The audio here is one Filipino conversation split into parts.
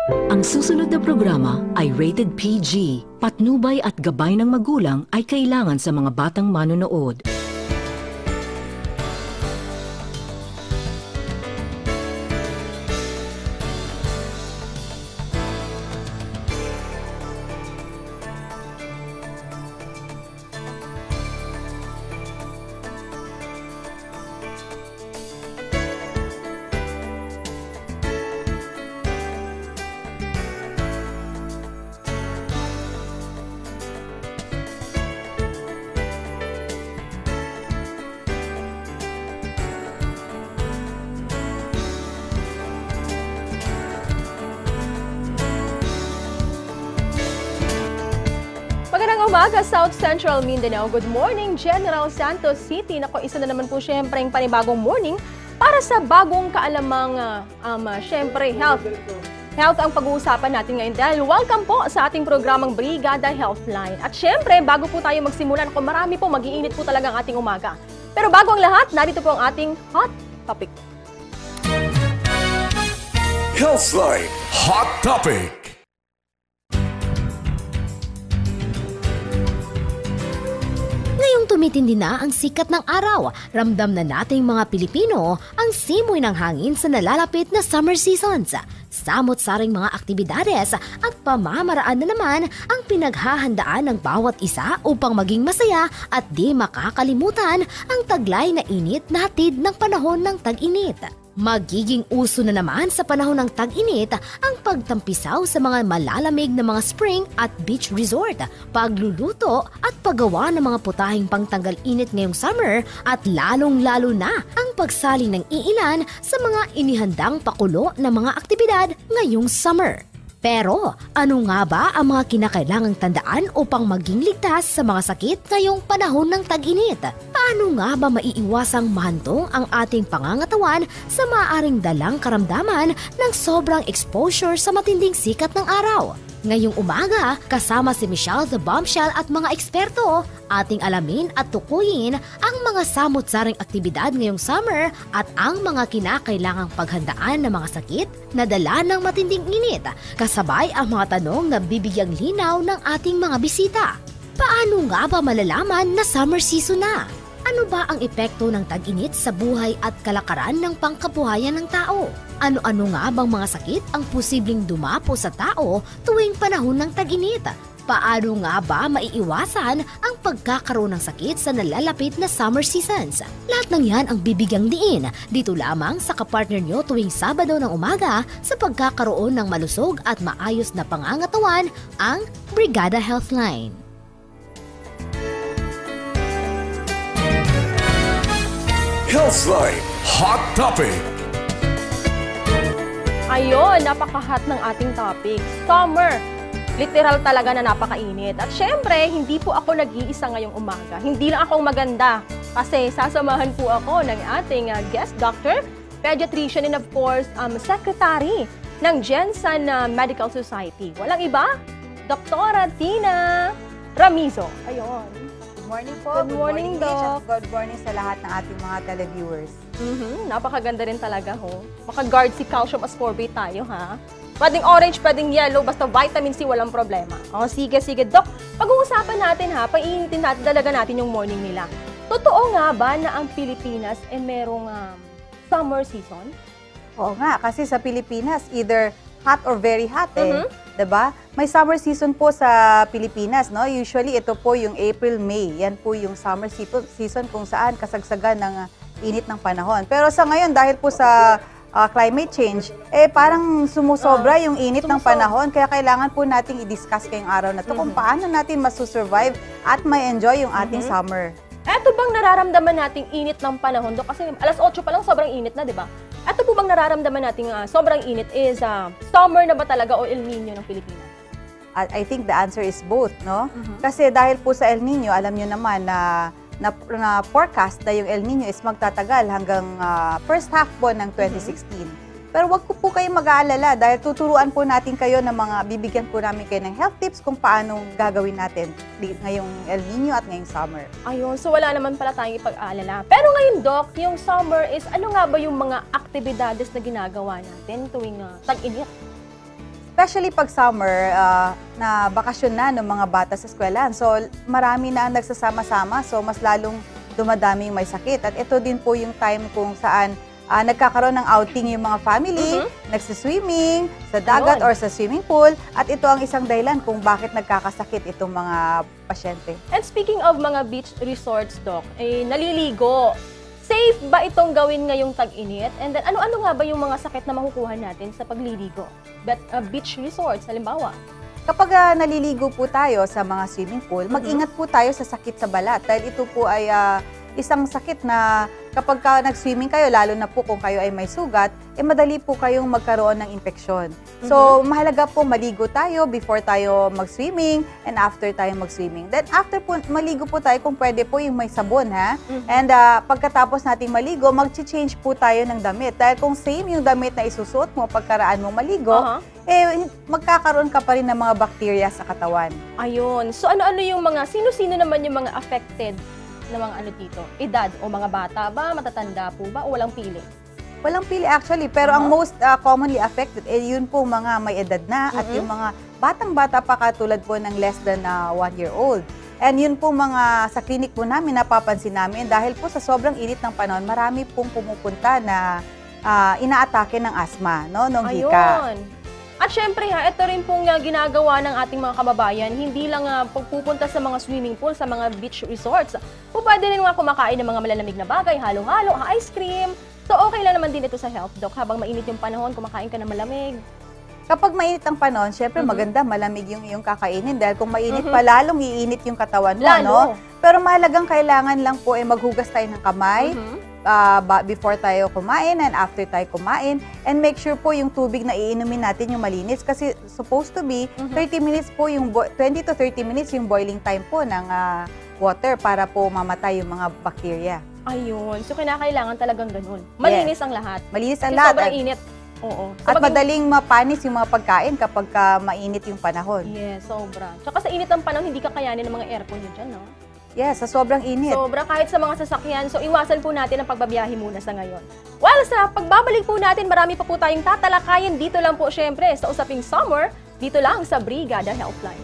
Ang susunod na programa ay rated PG. Patnubay at gabay ng magulang ay kailangan sa mga batang manonood. Magandang umaga, South Central Mindanao. Good morning, General Santos City. Nako, isa na naman po siyempre yung panibagong morning para sa bagong kaalamang siyempre health. Health ang pag-uusapan natin ngayon dahil welcome po sa ating programang Brigada Healthline. At siyempre, bago po tayo magsimula, nako, marami po mag-iinit po talaga ang ating umaga. Pero bago ang lahat, narito po ang ating hot topic. Healthline Hot Topic. Ngayong tumitindi na ang sikat ng araw, ramdam na nating mga Pilipino ang simoy ng hangin sa nalalapit na summer seasons. Samot-saring mga aktibidades at pamamaraan na naman ang pinaghahandaan ng bawat isa upang maging masaya at di makakalimutan ang taglay na init na hatid ng panahon ng tag-init. Magiging uso na naman sa panahon ng tag-init ang pagtampisaw sa mga malalamig na mga spring at beach resort, pagluluto at paggawa ng mga putahing pangtanggal init ngayong summer at lalong-lalo na ang pagsali ng iilan sa mga inihandang pakulo na mga aktibidad ngayong summer. Pero ano nga ba ang mga kinakailangang tandaan upang maging ligtas sa mga sakit ngayong panahon ng tag-init? Paano nga ba maiiwasang mahantong ang ating pangangatawan sa maaaring dalang karamdaman ng sobrang exposure sa matinding sikat ng araw? Ngayong umaga, kasama si Michelle the Bombshell at mga eksperto, ating alamin at tukuyin ang mga samot-saring aktibidad ngayong summer at ang mga kinakailangang paghandaan ng mga sakit na dala ng matinding init, kasabay ang mga tanong na bibigyang linaw ng ating mga bisita. Paano nga ba malalaman na summer season na? Ano ba ang epekto ng tag-init sa buhay at kalakaran ng pangkabuhayan ng tao? Ano-ano nga bang mga sakit ang posibleng dumapo sa tao tuwing panahon ng tag-init? Paano nga ba maiiwasan ang pagkakaroon ng sakit sa nalalapit na summer seasons? Lahat ng yan ang bibigyang diin dito lamang sa kapartner nyo tuwing Sabado ng umaga sa pagkakaroon ng malusog at maayos na pangangatawan, ang Brigada Healthline. Healthline Hot Topic. Ayun, napaka-hot ng ating topic. Summer. Literal talaga na napakainit. At syempre, hindi po ako nag-iisa ngayong umaga. Hindi lang akong maganda. Kasi sasamahan po ako ng ating guest doctor, pediatrician, and of course, secretary ng Jensen Medical Society. Walang iba, Dr. Tina Ramizo. Ayun. Good morning po. Good morning, Doc. Good morning sa lahat ng ating mga televiewers. Napakaganda rin talaga, ho. Maka-guard si calcium ascorbate tayo, ha? Pwedeng orange, pwedeng yellow, basta vitamin C, walang problema. O, sige, Doc. Pag-uusapan natin, ha? Painitin natin talaga natin yung morning nila. Totoo nga ba na ang Pilipinas ay merong summer season? Oo nga, kasi sa Pilipinas, either hot or very hot, Diba? May summer season po sa Pilipinas, no? Usually, ito po yung April, May. Yan po yung summer season kung saan kasagsagan ng init ng panahon. Pero sa ngayon, dahil po sa climate change, parang sumusobra yung init ng panahon. Kaya kailangan po nating i-discuss ngayong araw na ito kung paano natin masusurvive at may enjoy yung ating summer. Eto bang nararamdaman nating init ng panahon, Dok? Kasi alas 8 pa lang sobrang init na, di ba? Eto po bang nararamdaman nating sobrang init is summer na ba talaga o El Nino ng Pilipinas? I think the answer is both, no? Kasi dahil po sa El Nino, alam nyo naman na forecast na yung El Nino is magtatagal hanggang first half po ng 2016. Pero wag po kayong mag-aalala dahil tuturuan po natin kayo ng bibigyan po namin kayo ng health tips kung paano gagawin natin ngayong El Nino at ngayong summer. Ayun, so wala naman pala tayong ipag-aalala. Pero ngayon, Doc, yung summer is ano nga ba yung mga aktibidades na ginagawa natin tuwing tag-init? especially pag summer, na bakasyon na ng mga bata sa eskwelahan. So, marami na ang nagsasama-sama, so mas lalong dumadami yung may sakit. At ito din po yung time kung saan nagkakaroon ng outing yung mga family, nagsiswimming sa dagat or sa swimming pool, at ito ang isang dahilan kung bakit nagkakasakit itong mga pasyente. And speaking of mga beach resorts, Doc, naliligo. Safe ba itong gawin ngayong tag-init? And then, ano-ano nga ba yung mga sakit na makukuha natin sa pagliligo? Beach resorts, halimbawa. Kapag naliligo po tayo sa mga swimming pool, mag-ingat po tayo sa sakit sa balat dahil ito po ay isang sakit na kapag nag-swimming kayo, lalo na po kung kayo ay may sugat, madali po kayong magkaroon ng infeksyon. So, mahalaga po maligo tayo before tayo mag-swimming and after tayo mag-swimming. Then, after po, maligo po tayo kung pwede po yung may sabon, ha? And pagkatapos nating maligo, mag-change po tayo ng damit. Dahil kung same yung damit na isusuot mo pagkaraan mo maligo, magkakaroon ka pa rin ng mga bacteria sa katawan. Ayun. So, ano-ano yung sino-sino naman yung mga affected na mga dito? Edad o mga bata ba? Matatanda po ba? O walang pili? Walang pili actually, pero ang most commonly affected, yun po mga may edad na at yung mga batang-bata pa katulad po ng less than 1 year old. And yun po mga sa clinic po namin, napapansin namin dahil po sa sobrang init ng panahon, marami pong pumupunta na inaatake ng asthma, no? Nung hika. Ayun. At syempre ito rin pong ginagawa ng ating mga kababayan, hindi lang pagpupunta sa mga swimming pool, sa mga beach resorts. Pwede rin mga kumakain ng mga malalamig na bagay, halo-halo, ice cream. So okay lang naman din ito sa health, Doc, habang mainit yung panahon, kumakain ka ng malamig. Kapag mainit ang panahon, syempre maganda, malamig yung iyong kakainin dahil kung mainit pa, lalong iinit yung katawan mo, no? Pero mahalagang kailangan lang po maghugas tayo ng kamay, before tayo kumain and after tayo kumain, and make sure po yung tubig na iinumin natin yung malinis kasi supposed to be 30 minutes po yung 20 to 30 minutes yung boiling time po ng water para po mamatay yung mga bacteria. Ayun. So kinakailangan talagang ganun. Malinis ang lahat. Malinis ang lahat. Sobrang init. Oo. So, at madaling mapanis yung mga pagkain kapag mainit yung panahon. Yes, sobra. Tsaka sa init ng panahon, hindi kakayanin ng mga aircon yun dyan, no? Yes, sa sobrang init. Sobra, kahit sa mga sasakyan. So, iwasan po natin ang pagbabiyahe muna sa ngayon. Well, sa pagbabalik po natin, marami pa po tayong tatalakayin. Dito lang po, syempre, sa Usaping Summer, dito lang sa Brigada Healthline.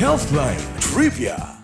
Healthline Trivia.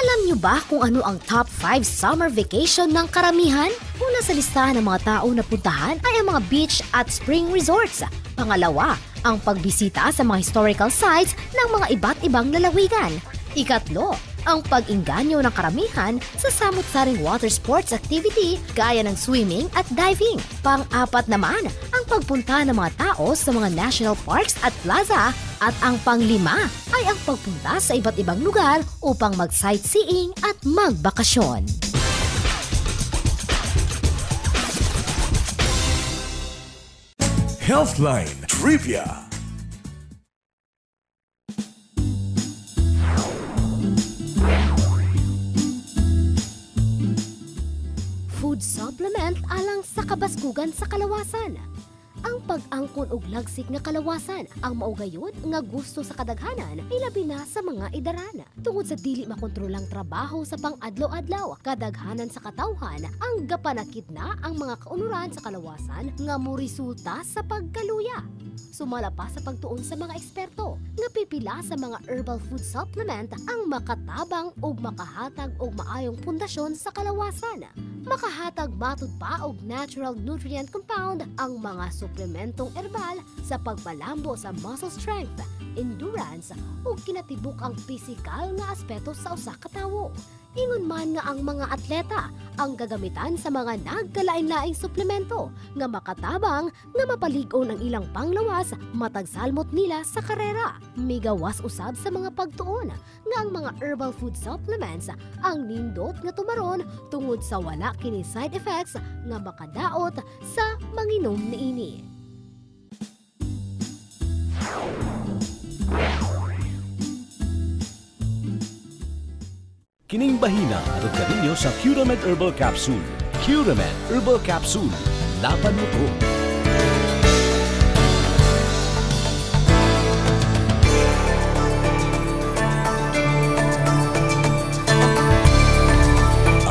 Alam niyo ba kung ano ang top 5 summer vacation ng karamihan? Una sa listahan ng mga tao na puntahan ay ang mga beach at spring resorts. Pangalawa, ang pagbisita sa mga historical sites ng mga iba't ibang lalawigan. Ikatlo, ang pag-inganyo ng karamihan sa samut-saring water sports activity gaya ng swimming at diving. Pang-apat naman, ang pagpunta ng mga tao sa mga national parks at plaza. At ang panglima ay ang pagpunta sa iba't ibang lugar upang mag-sightseeing at magbakasyon. Healthline Trivia. Food supplement alang sa kabaskugan sa kalawasan. Ang pag-angkon og lagsik nga kalawasan ang maugayod nga gusto sa kadaghanan ay labi na sa mga idarana. Tungod sa dili makontrolang trabaho sa pang-adlaw-adlaw, kadaghanan sa katawhan ang gapanakit na ang mga kaunuran sa kalawasan nga moresulta sa pagkaluya. Sumala pa sa pagtuon sa mga eksperto nga pipila sa mga herbal food supplement ang makatabang ug makahatag og maayong pundasyon sa kalawasan. Makahatag matud pa og natural nutrient compound ang mga suplementong herbal sa pagpalambo sa muscle strength, endurance ug kinatibuk ang pisikal nga aspeto sa usa ka tawo. Ingon man nga ang mga atleta ang gagamitan sa mga nagkalain-laing suplemento nga makatabang nga mapalig-on ang ilang panglawas matag salmot nila sa karera. Migawas usab sa mga pagtuon nga ang mga herbal food supplements ang nindot nga tumaron tungod sa wala kini side effects nga makadaot sa manginom niini. Kining bahina atod kaninyo sa Curamed Herbal Capsule. Curamed Herbal Capsule. Laban mo ko.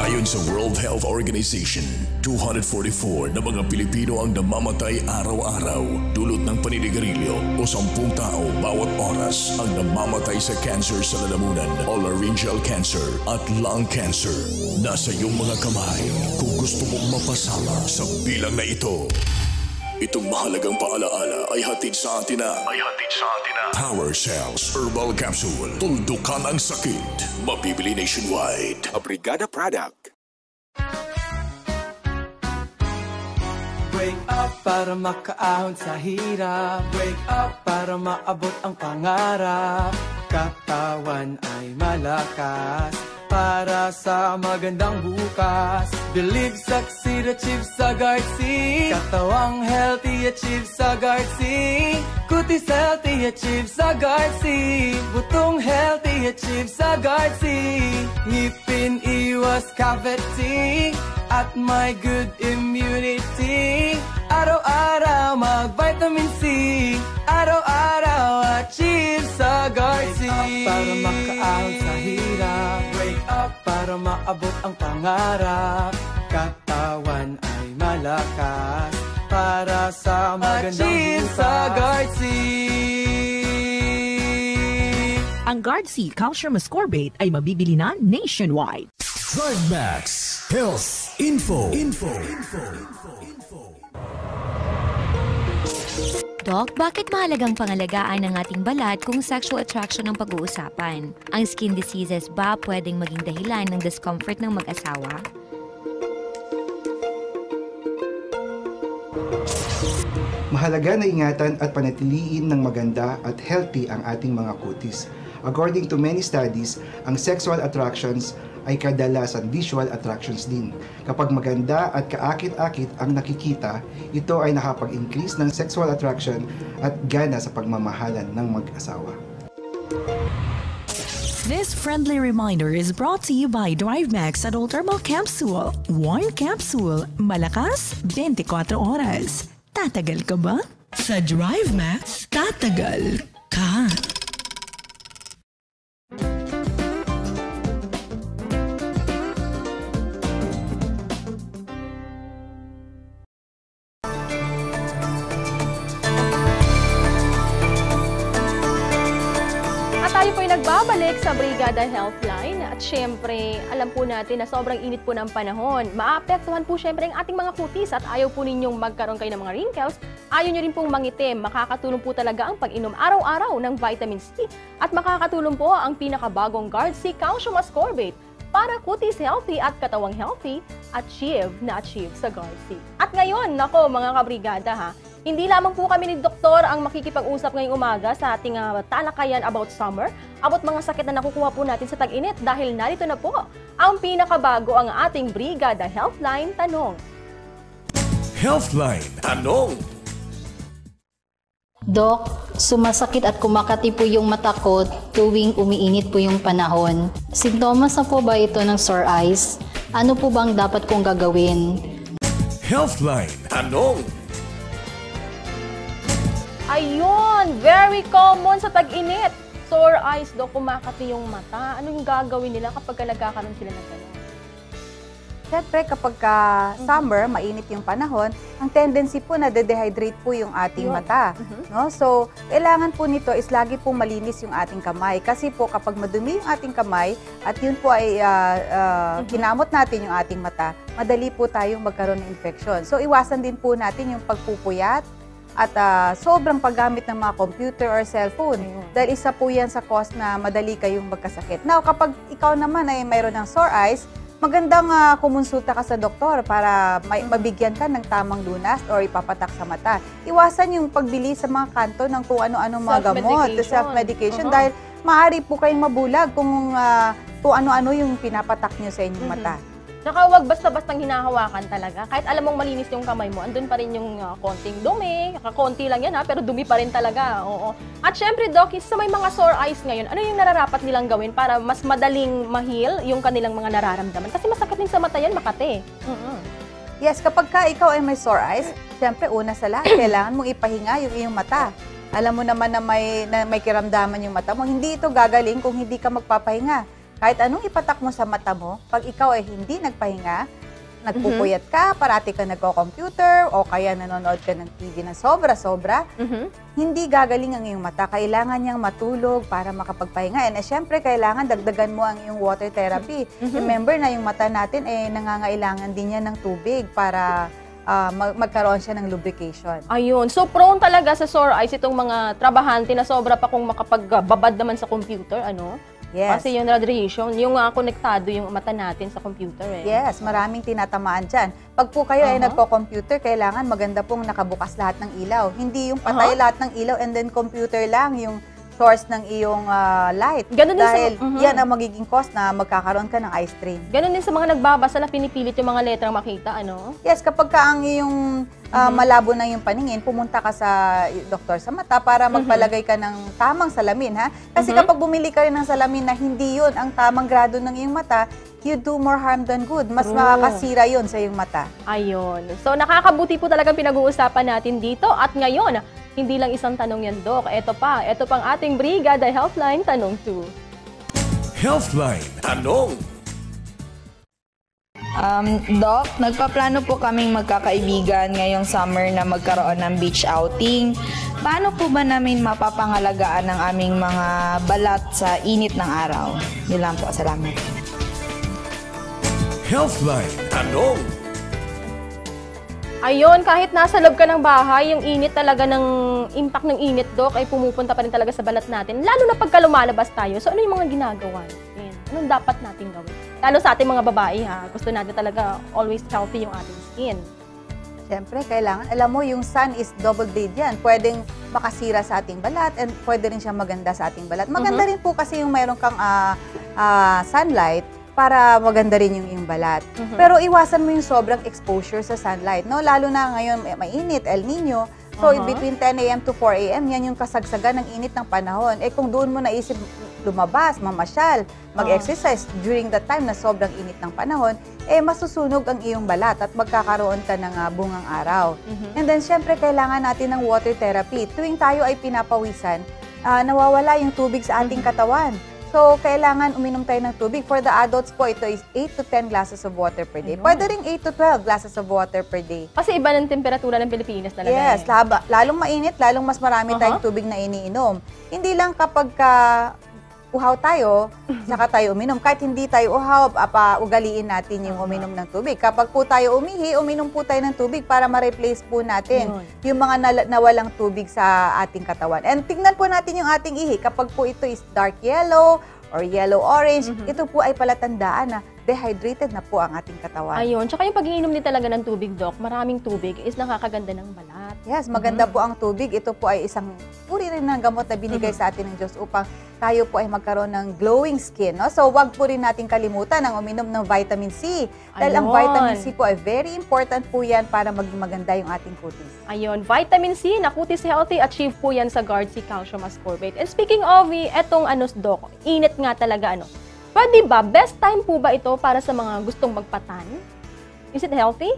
Ayon Ayon sa World Health Organization, 244 na mga Pilipino ang namamatay araw-araw dulot ng paninigarilyo o 10 tao bawat oras ang namamatay sa cancer sa lalamunan o laryngeal cancer at lung cancer. Nasa iyong mga kamay kung gusto mong mapasama sa bilang na ito. Itong mahalagang paalaala ay hatid sa atin na Power Cells Herbal Capsule. Tuldukan ang sakit. Mabibili nationwide. A Brigada product. Wake up para makaahon sa hirap. Wake up para maabot ang pangarap. Katawan ay malakas para sa magandang bukas. Believe, succeed, achieve sa Guardsy. Katawang healthy, achieve sa Guardsy. Kutis healthy, achieve sa Guardsy. Butong healthy, achieve sa Guardsy. Ngipin, iwas cavity. At may good immunity. Araw-araw mag-vitamin C. Araw-araw achieve sa Guardsy. Wake up para makaahon sa hirap. Wake up para maabot ang pangarap. Katawan ay malakas para sa magandang achieve bukas. Sa Guardsy. Ang Guardsy Calcium Ascorbate ay mabibili na nationwide. Drivemax Health Info. Doc, bakit mahalagang pangalagaan ng ating balat kung sexual attraction ang pag-uusapan? Ang skin diseases ba pwedeng maging dahilan ng discomfort ng mag-asawa? Mahalaga na ingatan at panatiliin ng maganda at healthy ang ating mga kutis. According to many studies, ang sexual attractions ay kadalasan visual attractions din. Kapag maganda at kaakit-akit ang nakikita, ito ay nakapag-increase ng sexual attraction at gana sa pagmamahalan ng mag-asawa. This friendly reminder is brought to you by DriveMax Adult Herbal Capsule. One capsule, malakas 24 oras. Tatagal ka ba? Sa DriveMax, tatagal ka. Tayo po'y nagbabalik sa Brigada Healthline at syempre, alam po natin na sobrang init po ng panahon. Maapektuhan po syempre ang ating mga kutis at ayaw po ninyong magkaroon kayo ng mga wrinkles. Ayaw nyo rin pong mangitim. Makakatulong po talaga ang pag-inom araw-araw ng vitamin C at makakatulong po ang pinakabagong Guardsy Calcium Ascorbate para kutis healthy at katawang healthy, achieve sa Guardsy. At ngayon, nako mga kabrigada ha, hindi lamang po kami ni Doktor ang makikipag-usap ngayong umaga sa ating talakayan about summer, about mga sakit na nakukuha po natin sa tag-init dahil narito na po ang pinakabago ang ating Brigada Healthline Tanong. Healthline Tanong. Dok, sumasakit at kumakati po yung mata ko tuwing umiinit po yung panahon. Sintomas na po ba ito ng sore eyes? Ano po bang dapat kong gagawin? Healthline Tanong. Ayun, very common sa tag-init. Sore eyes daw, kumakati yung mata. Ano yung gagawin nila kapag nagkakaroon sila ng gano'n? Siyempre, kapag summer, mainit yung panahon, ang tendency po na de-dehydrate po yung ating mata. No? So, kailangan po nito is lagi po malinis yung ating kamay. Kasi po, kapag madumi yung ating kamay, at yun po ay kinamot natin yung ating mata, madali po tayong magkaroon ng infection. So, iwasan din po natin yung pagpupuyat, at sobrang paggamit ng mga computer or cellphone. Dahil isa po yan sa cause na madali kayong magkasakit. Now, kapag ikaw naman ay mayroon ng sore eyes, magandang kumonsulta ka sa doktor para mabigyan ka ng tamang lunas or ipapatak sa mata. Iwasan yung pagbili sa mga kanto ng kung ano-ano mga gamot, self-medication, dahil maaari po kayong mabulag kung ano-ano yung pinapatak nyo sa inyong mata. Saka huwag basta-bastang hinahawakan talaga. Kahit alam mong malinis yung kamay mo, andun pa rin yung konting dumi. Konti lang yan pero dumi pa rin talaga. Oo. At syempre, Doc, sa may mga sore eyes ngayon, ano yung nararapat nilang gawin para mas madaling ma-heal yung kanilang mga nararamdaman? Kasi masakit din sa mata yan, Makati. Yes, kapag ikaw ay may sore eyes, syempre una sa lahat, kailangan mong ipahinga yung iyong mata. Alam mo naman na may kiramdaman yung mata mo, hindi ito gagaling kung hindi ka magpapahinga. Kahit anong ipatak mo sa mata mo, pag ikaw ay hindi nagpahinga, nagpupuyat ka, parati ka nagko-computer, o kaya nanonood ka ng TV ng sobra-sobra, hindi gagaling ang iyong mata. Kailangan niyang matulog para makapagpahinga. And syempre, kailangan dagdagan mo ang iyong water therapy. Remember na yung mata natin, nangangailangan din yan ng tubig para magkaroon siya ng lubrication. Ayun. So, prone talaga sa sore eyes itong mga trabahante na sobra pa kung makapagbabad naman sa computer, ano? Yes. Kasi yung radiation, yung konektado yung mata natin sa computer eh. Yes, maraming tinatamaan dyan. Pag po kayo ay nagko-computer, kailangan maganda pong nakabukas lahat ng ilaw. Hindi yung patay lahat ng ilaw and then computer lang yung source ng iyong light. Ganun din dahil yan ang magiging cause na magkakaroon ka ng eye strain. Ganun din sa mga nagbabasa na pinipilit yung mga letrang makita, ano? Yes, kapag ka ang iyong malabo na yung paningin, pumunta ka sa doktor sa mata para magpalagay ka ng tamang salamin, ha? Kasi kapag bumili ka rin ng salamin na hindi yun ang tamang grado ng iyong mata, you do more harm than good. Mas makakasira yun sa iyong mata. Ayun. So, nakakabuti po talagang pinag-uusapan natin dito. At ngayon, hindi lang isang tanong yan, Doc. Ito pang ating Brigada Healthline Tanong 2. Healthline Tanong. Doc, nagpaplano po kaming magkakaibigan ngayong summer na magkaroon ng beach outing. Paano po ba namin mapapangalagaan ang aming mga balat sa init ng araw? Yun lang po, salamat. Healthline Tanong. Ayun, kahit nasa loob ka ng bahay, yung init talaga ng impact ng init, Doc, ay pumupunta pa rin talaga sa balat natin. Lalo na pagka lumalabas tayo. So, ano yung mga ginagawa natin? Anong dapat natin gawin? Lalo sa ating mga babae, ha? Gusto natin talaga always healthy yung ating skin. Siyempre, kailangan. Alam mo, yung sun is double-bladed yan. Pwedeng makasira sa ating balat and pwede rin siyang maganda sa ating balat. Maganda rin po kasi yung mayroon kang sunlight para maganda rin yung iyong balat. Pero iwasan mo yung sobrang exposure sa sunlight, no? Lalo na ngayon, mainit, El Nino. So, between 10 a.m. to 4 a.m., yan yung kasagsagan ng init ng panahon. Kung doon mo naisip lumabas, mamasyal, mag-exercise during the time na sobrang init ng panahon, masusunog ang iyong balat at magkakaroon ka ng bungang araw. And then, syempre, kailangan natin ng water therapy. Tuwing tayo ay pinapawisan, nawawala yung tubig sa ating katawan. So, kailangan uminom tayo ng tubig. For the adults po, ito is 8 to 10 glasses of water per day. Pwede rin 8 to 12 glasses of water per day. Kasi iba ng temperatura ng Pilipinas talaga. Yes, lalong mainit, lalong mas marami tayong tubig na iniinom. Hindi lang kapag uhaw tayo, saka tayo uminom. Kahit hindi tayo uhaw, ugaliin natin yung uminom ng tubig. Kapag po tayo umihi, uminom po tayo ng tubig para ma-replace po natin yung mga nawalang tubig sa ating katawan. And tingnan po natin yung ating ihi. Kapag po ito is dark yellow or yellow-orange, ito po ay palatandaan na dehydrated na po ang ating katawan. Ayun. Tsaka yung pag-iinom din talaga ng tubig, Doc, maraming tubig is nakakaganda ng balat. Yes, maganda po ang tubig. Ito po ay isang uri rin ng gamot na binigay sa atin ng Diyos upang tayo po ay magkaroon ng glowing skin. No? So, wag po rin natin kalimutan ang uminom ng vitamin C. Dahil ang vitamin C po ay very important po yan para maging maganda yung ating kutis. Ayun, vitamin C na kutis healthy, achieve po yan sa Guard C Calcium Ascorbate. And speaking of, etong Doc, init nga talaga Pwede ba? Best time po ba ito para sa mga gustong magpatan? Is it healthy?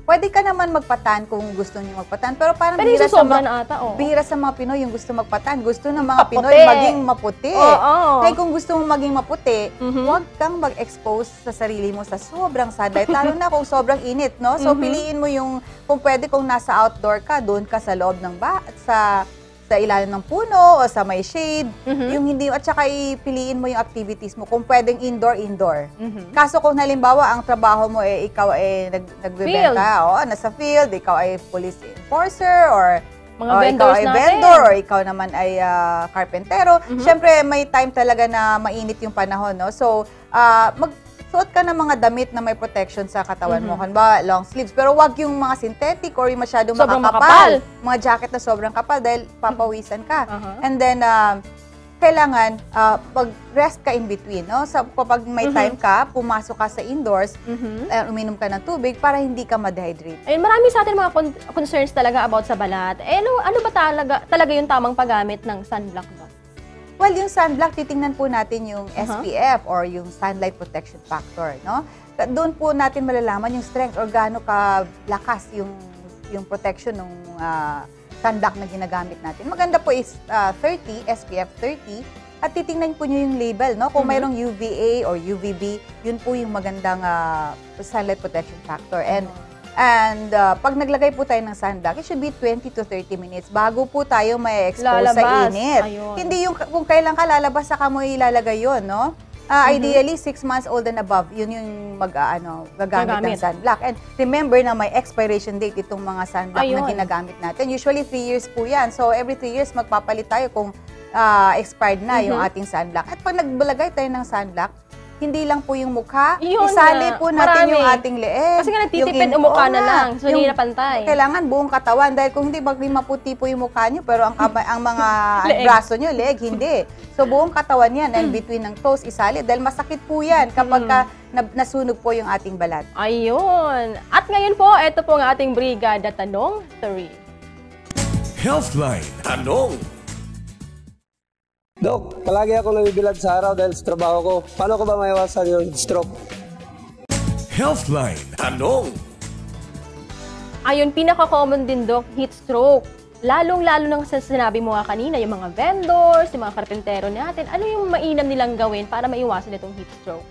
Pwede ka naman magpatan kung gusto niyo magpatan. Pero parang bihira sa mga Pinoy yung gusto magpatan. Gusto ng mga Pinoy maging maputi. Kaya kung gusto mo maging maputi, huwag kang mag-expose sa sarili mo sa sobrang sunlight. Lalo na kung sobrang init, no? So, piliin mo yung, kung pwede, kung nasa outdoor ka, doon ka sa loob ng sa ilalim ng puno o sa may shade, yung hindi, at saka ipiliin mo yung activities mo. Kung pwedeng indoor. Kaso kung halimbawa ang trabaho mo ikaw ay nagbebenta, nasa field, ikaw ay police enforcer or mga ikaw ay vendor or ikaw naman ay karpentero, syempre may time talaga na mainit yung panahon, no? So, suot ka ng mga damit na may protection sa katawan mo. Kanba, long sleeves. Pero wag yung mga synthetic or yung masyadong makakapal. Mga jacket na sobrang kapal dahil papawisan ka. And then, kailangan mag-rest ka in between. No? So, kapag may time ka, pumasok ka sa indoors, uminom ka ng tubig para hindi ka ma-dehydrate. Ayun, marami sa atin mga concerns talaga about sa balat. Ano ba talaga yung tamang paggamit ng sunblock ba? Well, yung sunblock, titingnan po natin yung SPF or yung sunlight protection factor, no? Doon po natin malalaman yung strength or gaano kalakas yung protection ng sunblock na ginagamit natin. Maganda po is 30, SPF 30. at titingnan po nyo yung label, no? Kung mayroong UVA or UVB, yun po yung magandang sunlight protection factor. And pag naglagay po tayo ng sunblock, it should be 20 to 30 minutes bago po tayo may expose sa init. Ayun. Hindi yung kung kailan ka lalabas saka mo ilalagay yun, no? Ideally, 6 months old and above, yun yung gagamit ng sunblock. And remember na may expiration date itong mga sunblock na ginagamit natin. Usually, 3 years po yan. So, every 3 years, magpapalit tayo kung expired na yung ating sunblock. At pag naglagay tayo ng sunblock, hindi lang po yung mukha, isali po natin yung ating leeg. Kasi nga nagtitipid, umukha na lang. So, hindi na pantay. Kailangan buong katawan. Dahil kung hindi, maging maputi po yung mukha nyo, pero ang mga braso nyo, leeg, hindi. So, buong katawan yan. And between ng toes, isali. Dahil masakit po yan kapag nasunog po yung ating balat. Ayun. At ngayon po, ito po ang ating Brigada Tanong 3. Healthline Tanong. Dok, palagi ako nabibilad sa araw dahil sa trabaho ko. Paano ko ba maiwasan yung stroke? Healthline Tanong. Ayun, pinaka-common din, Dok, heat stroke. Lalong-lalo nang sa sinabi mo nga kanina, yung mga vendors, yung mga karpentero natin, ano yung mainam nilang gawin para maiwasan itong heat stroke?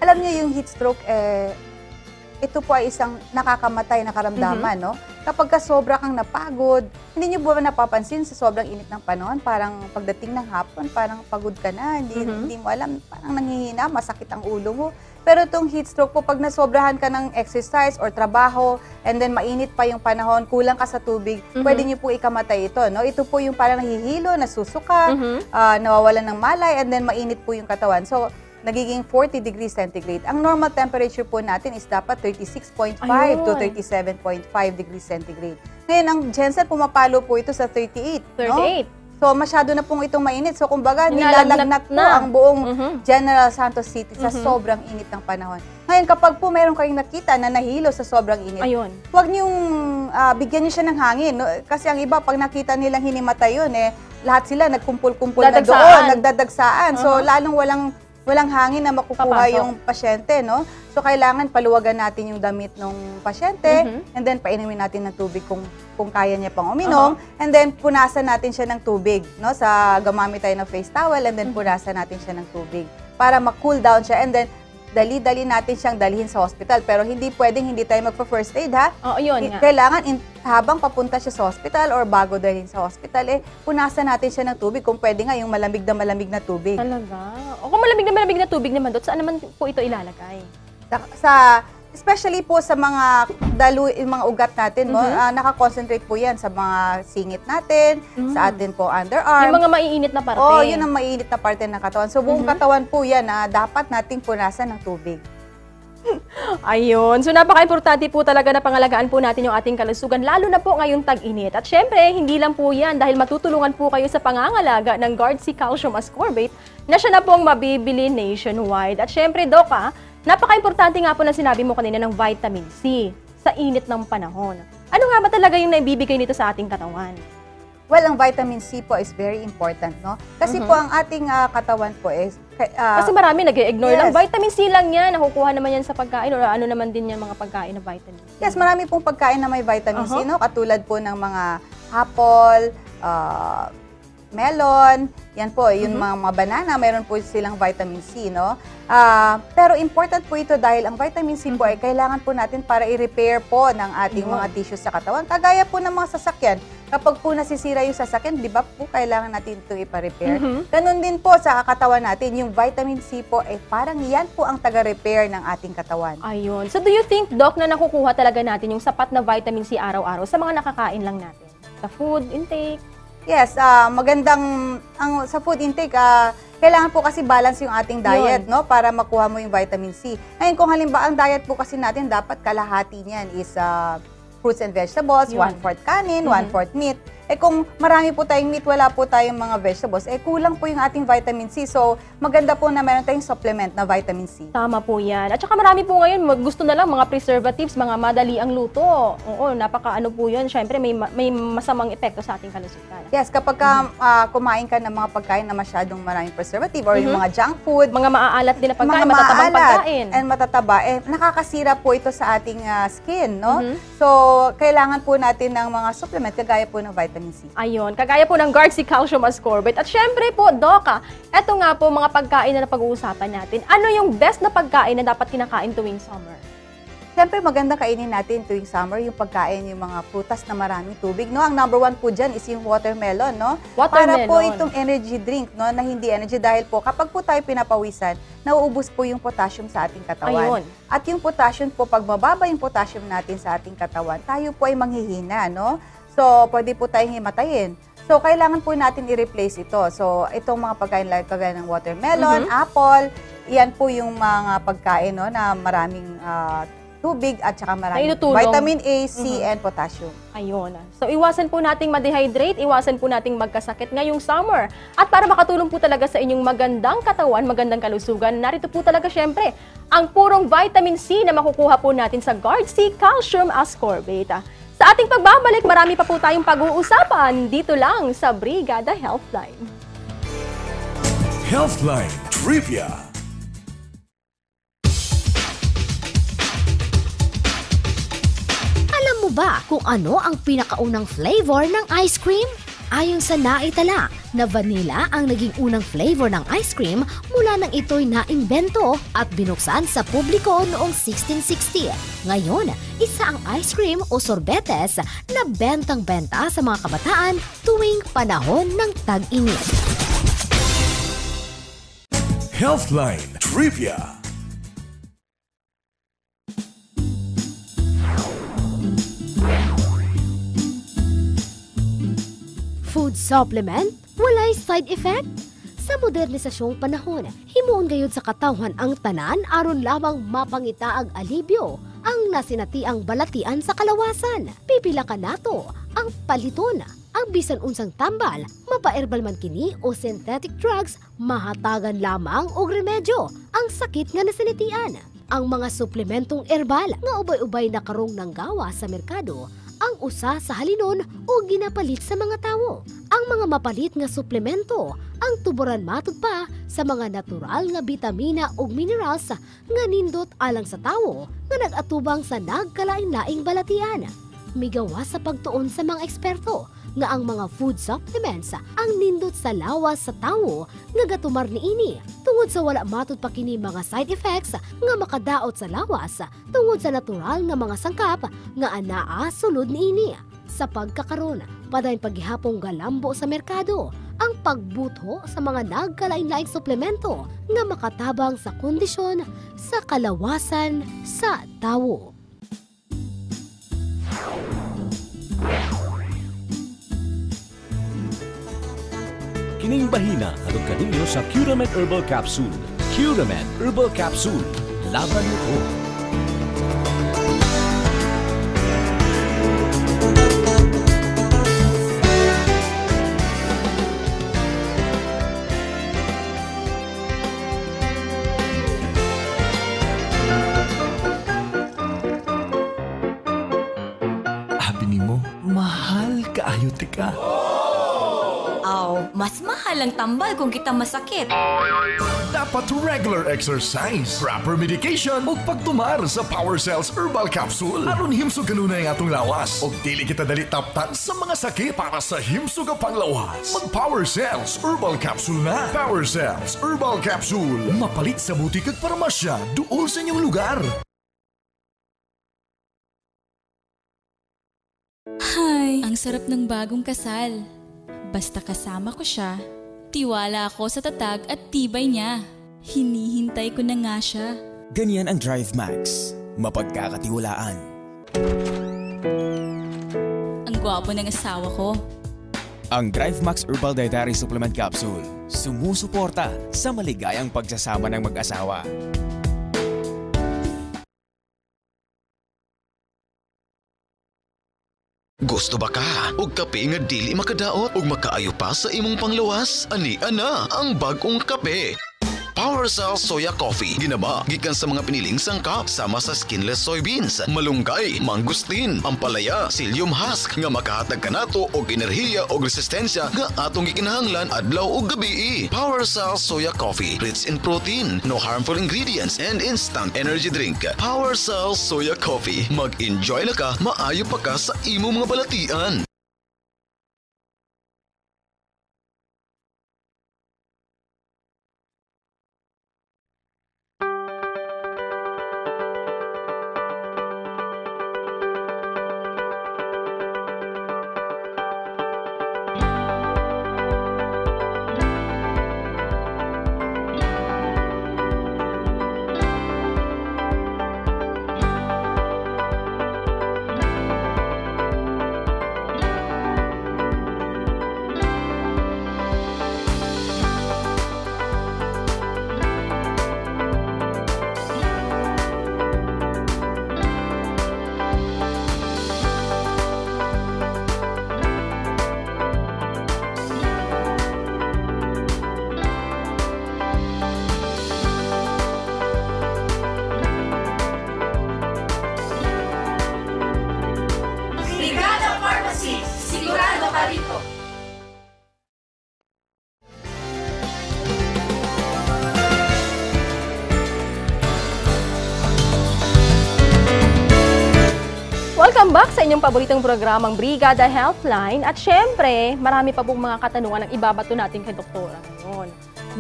Alam niyo yung heat stroke, ito po ay isang nakakamatay na karamdaman, no? Kapag ka sobra kang napagod, hindi niyo ba napapansin sa sobrang init ng panahon, parang pagdating ng hapon, parang pagod ka na, hindi mo alam, parang nanghihina, masakit ang ulo mo. Pero itong heat stroke po, pag nasobrahan ka ng exercise or trabaho, and then mainit pa yung panahon, kulang ka sa tubig, pwede niyo po ikamatay ito, no? Ito po yung parang nahihilo, nasusuka, nawawalan ng malay, and then mainit po yung katawan. So, nagiging 40 degrees centigrade. Ang normal temperature po natin is dapat 36.5 to 37.5 degrees centigrade. Ngayon, ang Genset, pumapalo po ito sa 38. 38. No? So, masyado na pong itong mainit. So, kumbaga, nilalagnat po ang buong General Santos City sa sobrang init ng panahon. Ngayon, kapag po meron kayong nakita na nahilo sa sobrang init, huwag niyong bigyan niyo siya ng hangin. No? Kasi ang iba, pag nakita nilang hinimatay yun, lahat sila nagkumpul-kumpul na doon, nagdadagsaan. So, lalong walang hangin na makukuha yung pasyente, no? So, kailangan paluwagan natin yung damit ng pasyente, and then painumin natin ng tubig kung kaya niya pang uminom, and then punasan natin siya ng tubig, no? Gamamit tayo ng face towel, and then punasan natin siya ng tubig para ma-cool down siya, and then dali-dali natin siyang dalhin sa hospital. Pero hindi pwedeng hindi tayo magpa-first aid, ha? Oo, yun nga. Kailangan, habang papunta siya sa hospital or bago dalhin sa hospital, punasan natin siya ng tubig. Kung pwede nga, yung malamig na tubig. Talaga? O kung malamig na tubig naman, Dot, saan naman po ito ilalagay? Especially po sa mga mga ugat natin, no? Nakakonsentrate po yan sa mga singit natin, sa atin po underarm. Yung mga maiinit na parte. Oo, yun ang maiinit na parte ng katawan. So, buong katawan po yan na dapat nating punasan ng tubig. Ayun. So, napaka-importante po talaga na pangalagaan po natin yung ating kalusugan, lalo na po ngayong tag-init. At syempre, hindi lang po yan dahil matutulungan po kayo sa pangangalaga ng Guard-C Calcium Ascorbate na siya na pong mabibili nationwide. At syempre, Doc, napaka-importante nga po na sinabi mo kanina ng vitamin C sa init ng panahon. Ano nga ba talaga yung naibibigay nito sa ating katawan? Well, ang vitamin C po is very important, no? Kasi po ang ating katawan po is... kasi marami nag-ignore lang. Vitamin C lang yan. Nakukuha naman yan sa pagkain or ano naman din yan mga pagkain na vitamin C. Yes, marami pong pagkain na may vitamin C, no? Katulad po ng mga apple, melon, yan po, yung mga banana, mayroon po silang vitamin C, no? Pero important po ito dahil ang vitamin C po ay kailangan po natin para i-repair po ng ating mga tissues sa katawan. Kagaya po ng mga sasakyan, kapag po nasisira yung sasakyan, di ba po kailangan natin ito ipa-repair? Ganun din po sa katawan natin, yung vitamin C po ay parang yan po ang taga-repair ng ating katawan. Ayun. So do you think, Doc, na nakukuha talaga natin yung sapat na vitamin C araw-araw sa mga nakakain lang natin? Sa food intake? Yes, sa food intake, kailangan po kasi balance yung ating diet, no? Para makuha mo yung vitamin C. Ngayon, kung halimbawa, ang diet po kasi natin, dapat kalahati niyan is fruits and vegetables, 1/4 kanin, 1/4 meat. Kung marami po tayong meat, wala po tayong mga vegetables, kulang po yung ating vitamin C. So, maganda po na meron tayong supplement na vitamin C. Tama po yan. At saka marami po ngayon, gusto na lang mga preservatives, mga madali ang luto. Oo, napaka-ano po yan. Siyempre, may masamang epekto sa ating kalusugan. Yes, kapag kumain ka ng mga pagkain na masyadong maraming preservative or yung mga junk food. Mga maaalat din na pagkain, matatabang pagkain. And matataba, nakakasira po ito sa ating skin, no? So, kailangan po natin ng mga supplement, kagaya po ng vitamin vitamin C. Ayun, kagaya po ng Guard C Calcium Ascorbate. At syempre po, Doc, eto nga po mga pagkain na napag-uusapan natin. Ano yung best na pagkain na dapat kinakain tuwing summer? Siyempre, maganda kainin natin tuwing summer yung pagkain, yung mga prutas na maraming tubig. No? Ang number 1 po dyan is yung watermelon. No? Watermelon. Para po itong energy drink, no? Na hindi energy dahil po kapag po tayo pinapawisan, nauubos po yung potassium sa ating katawan. Ayun. At yung potassium po, pag mababa yung potassium natin sa ating katawan, tayo po ay manghihina. No? So, pwede po tayong himatayin. So, kailangan po natin i-replace ito. So, itong mga pagkain like kagaya ng watermelon, apple, yan po yung mga pagkain, no, na maraming tubig at saka maraming vitamin A, C, and potassium. Ayun. So, iwasan po nating ma-dehydrate, iwasan po nating magkasakit ngayong summer. At para makatulong po talaga sa inyong magandang katawan, magandang kalusugan, narito po talaga syempre ang purong vitamin C na makukuha po natin sa Guard C Calcium Ascorbate. Sa ating pagbabalik, marami pa po tayong pag-uusapan dito lang sa Brigada Healthline. Healthline Trivia. Alam mo ba kung ano ang pinakaunang flavor ng ice cream? Ayon sa naitala na vanilla ang naging unang flavor ng ice cream mula nang ito'y naimbento at binuksan sa publiko noong 1660. Ngayon, isa ang ice cream o sorbetes na bentang-benta sa mga kabataan tuwing panahon ng tag-init. Healthline Trivia. Food supplement? Walay side effect? Sa modernisasyong panahon, himuon gayud sa katawhan ang tanan aron lamang mapangitaag alibyo ang nasinatiang balatian sa kalawasan. Pipila ka nato ang paliton, ang bisan unsang tambal, mapa-herbal man kini o synthetic drugs, mahatagan lamang og remedyo ang sakit nga nasinatian. Ang mga suplementong herbal nga ubay-ubay na karong nanggawa sa merkado ang usa sa halinon o ginapalit sa mga tawo. Ang mga mapalit nga suplemento ang tuburan matud pa sa mga natural nga bitamina ug minerals nga nindot alang sa tawo nga nag-atubang sa nagkalain-laing balatian. Migawa sa pagtuon sa mga eksperto nga ang mga food supplements ang nindot sa lawas sa tawo nga gatumar niini tungod sa wala matud pa kini mga side effects nga makadaot sa lawas tungod sa natural nga mga sangkap nga anaa sulod niini. Sa pagkakaron, padayon paghihapong galambo sa merkado ang pagbutho sa mga nagkalain-laing suplemento nga makatabang sa kondisyon sa kalawasan sa tawo. Kining bahina hatod kaninyo sa Curamed Herbal Capsule. Curamed Herbal Capsule. Laban mo ko. Abi nimo, mahal kaayo tika. Mas mahal ang tambal kung kita masakit. Dapat regular exercise, proper medication, ug pagtumar sa Power Cells Herbal Capsule. Aron himsog kanunay ang atong lawas. Ug dili kita dali taptan sa mga sakit para sa himsog ang panglawas. Mag Power Cells Herbal Capsule na. Power Cells Herbal Capsule. Mapalit sa butik at parmasya duol sa inyong lugar. Hay, ang sarap ng bagong kasal. Basta kasama ko siya, tiwala ako sa tatag at tibay niya. Hinihintay ko na nga siya. Ganyan ang Drive Max. Mapagkakatiwalaan. Ang gwapo ng asawa ko. Ang Drive Max Herbal Dietary Supplement Capsule. Sumusuporta sa maligayang pagsasama ng mag-asawa. Gusto ba ka? Og kape nga dili makadaot ug makaayo pa sa imong panglawas? Ani ana ang bag-ong kape. Power Cells Soya Coffee. Ginaba gikan sa mga piniling sangkap sama sa skinless soybeans, malunggay, mangustin, ampalaya, psyllium husk nga makahatag kanato og enerhiya og resistensya nga atong gikinahanglan adlaw ug gabi. Power Cells Soya Coffee, rich in protein, no harmful ingredients, and instant energy drink. Power Cells Soya Coffee. Mag-enjoy na ka, maayo pa ka sa imong mga balatian. Welcome back sa inyong paboritong programang Brigada Healthline. At syempre, marami pa pong mga katanungan ang ibabato natin kay Doktora ngayon.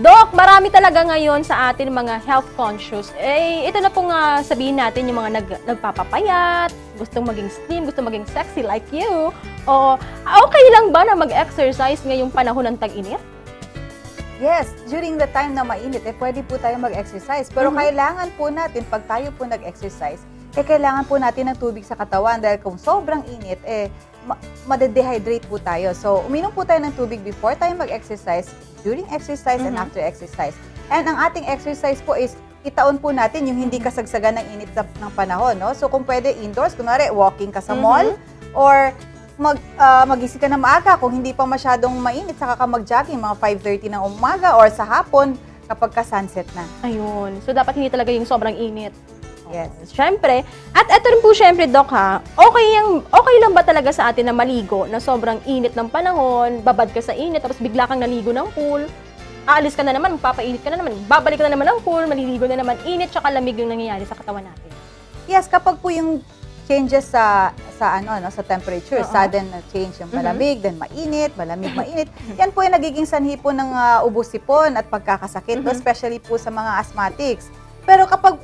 Dok, marami talaga ngayon sa atin mga health conscious. Ito na pong sabihin natin yung mga nagpapapayat, gustong maging slim, gustong maging sexy like you. O okay lang ba na mag-exercise ngayong panahon ng tag-init? Yes, during the time na mainit, pwede po tayo mag-exercise. Pero kailangan po natin, pag tayo po nag-exercise, kailangan po natin ng tubig sa katawan dahil kung sobrang init, madedehydrate po tayo. So, uminom po tayo ng tubig before tayo mag-exercise, during exercise, and after exercise. And ang ating exercise po is, itaon po natin yung hindi kasagsagan ng init ng panahon. No? So, kung pwede indoors, kunwari, walking ka sa mall, or magising ka na maaga kung hindi pa masyadong mainit, saka ka mag-jogging mga 5:30 ng umaga or sa hapon kapag ka-sunset na. Ayun. So, dapat hindi talaga yung sobrang init. Yes. Siyempre. At ito rin po siyempre, Doc, okay lang ba talaga sa atin na maligo na sobrang init ng panahon, babad ka sa init, tapos bigla kang naligo ng pool, aalis ka na naman, papainit ka na naman, babalik ka na naman ng pool, maliligo na naman, init tsaka lamig yung nangyayari sa katawan natin. Yes, kapag po yung changes sa temperature, sudden change, yung malamig, then mainit, malamig, mainit. Yan po yung nagiging sanhi po ng ubo-sipon at pagkakasakit, especially po sa mga asthmatics. Pero kapag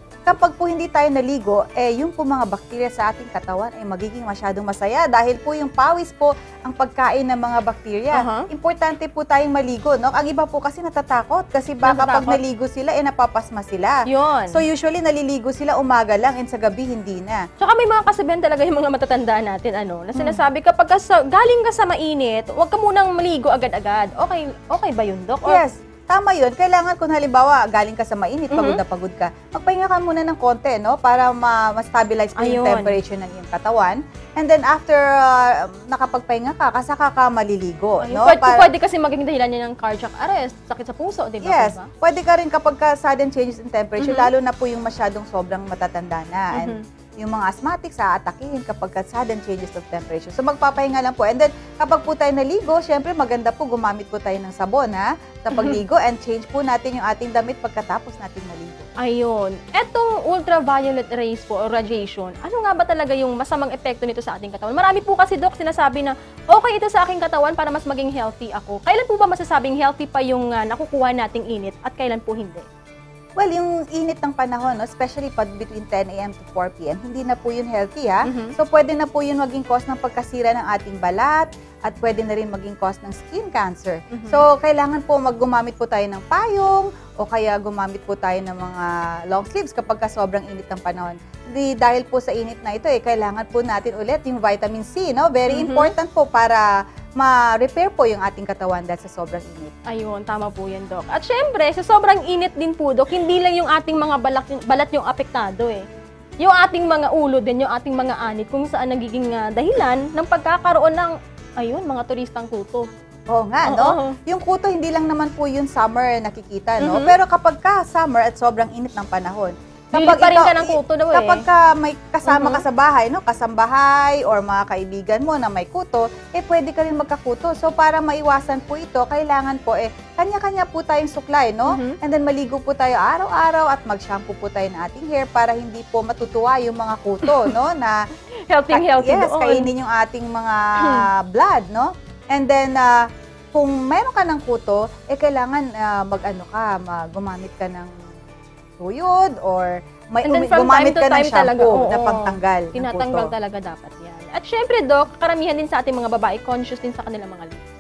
po hindi tayo naligo, yung po mga bakterya sa ating katawan ay magiging masyadong masaya dahil po yung pawis po ang pagkain ng mga bakterya. Importante po tayong maligo, no? Ang iba po kasi natatakot kasi baka pag naligo sila, napapasma sila. Yun. So usually naliligo sila umaga lang and sa gabi hindi na. Tsaka may mga kasabihan talaga yung mga matatanda natin, na sinasabi kapag galing ka sa mainit, huwag ka munang maligo agad-agad. Okay ba yun, Dok? Yes. Tama yun. Kailangan kung halimbawa galing ka sa mainit, pagod na pagod ka, magpahinga ka muna ng konti, no? Para ma-stabilize po yung temperature ng iyong katawan. And then after nakapagpahinga ka, saka ka maliligo. No? Pwede kasi maging dahilan niya ng cardiac arrest, sakit sa puso, di ba? Yes. Pwede ka rin kapag sudden changes in temperature, lalo na po yung masyadong sobrang matatanda na. And yung mga asthmatics, aatakihin kapag sudden changes of temperature. So magpapahinga lang po. And then kapag po tayo naligo, syempre maganda po gumamit po tayo ng sabon sa pagligo and change po natin yung ating damit pagkatapos natin maligo. Ayun. Etong ultraviolet rays po o radiation, ano nga ba talaga yung masamang epekto nito sa ating katawan? Marami po kasi, Dok, sinasabi na okay ito sa aking katawan para mas maging healthy ako. Kailan po ba masasabing healthy pa yung nakukuha nating init at kailan po hindi? Well, yung init ng panahon, especially between 10 a.m. to 4 p.m., hindi na po yun healthy, ha? So, pwede na po yun maging cause ng pagkasira ng ating balat at pwede na rin maging cause ng skin cancer. So, kailangan po gumamit po tayo ng payong o kaya gumamit po tayo ng mga long sleeves kapag sobrang init ng panahon. Dahil po sa init na ito, kailangan po natin ulit yung vitamin C, no? Very important po para ma-repair po yung ating katawan dahil sa sobrang init. Ayun, tama po yan, Dok. At syempre, sa sobrang init din po, Dok, hindi lang yung ating mga balat yung apektado Yung ating mga ulo din, yung ating mga anit, kung saan nagiging dahilan ng pagkakaroon ng, mga turistang kuto. Oo nga, no? Yung kuto, hindi lang naman po yung summer nakikita, no? Pero kapag summer at sobrang init ng panahon, kapag pa rin ka ng kuto daw kapag may kasama ka sa bahay, no? Kasambahay or mga kaibigan mo na may kuto, pwede ka rin magkakuto. So, para maiwasan po ito, kailangan po, kanya-kanya po tayong suklay, no? And then, maligo po tayo araw-araw at mag-shampoo po tayo ng ating hair para hindi po matutuwa yung mga kuto, no? Na healthy yes, doon. kainin yung ating mga blood, no? And then, kung meron ka ng kuto, kailangan gumamit ka ng tuyod or gumamit ka ng shampoo na pagtanggal. Tinatanggal talaga dapat yan. At syempre, Dok, karamihan din sa ating mga babae, conscious din sa kanilang mga lips.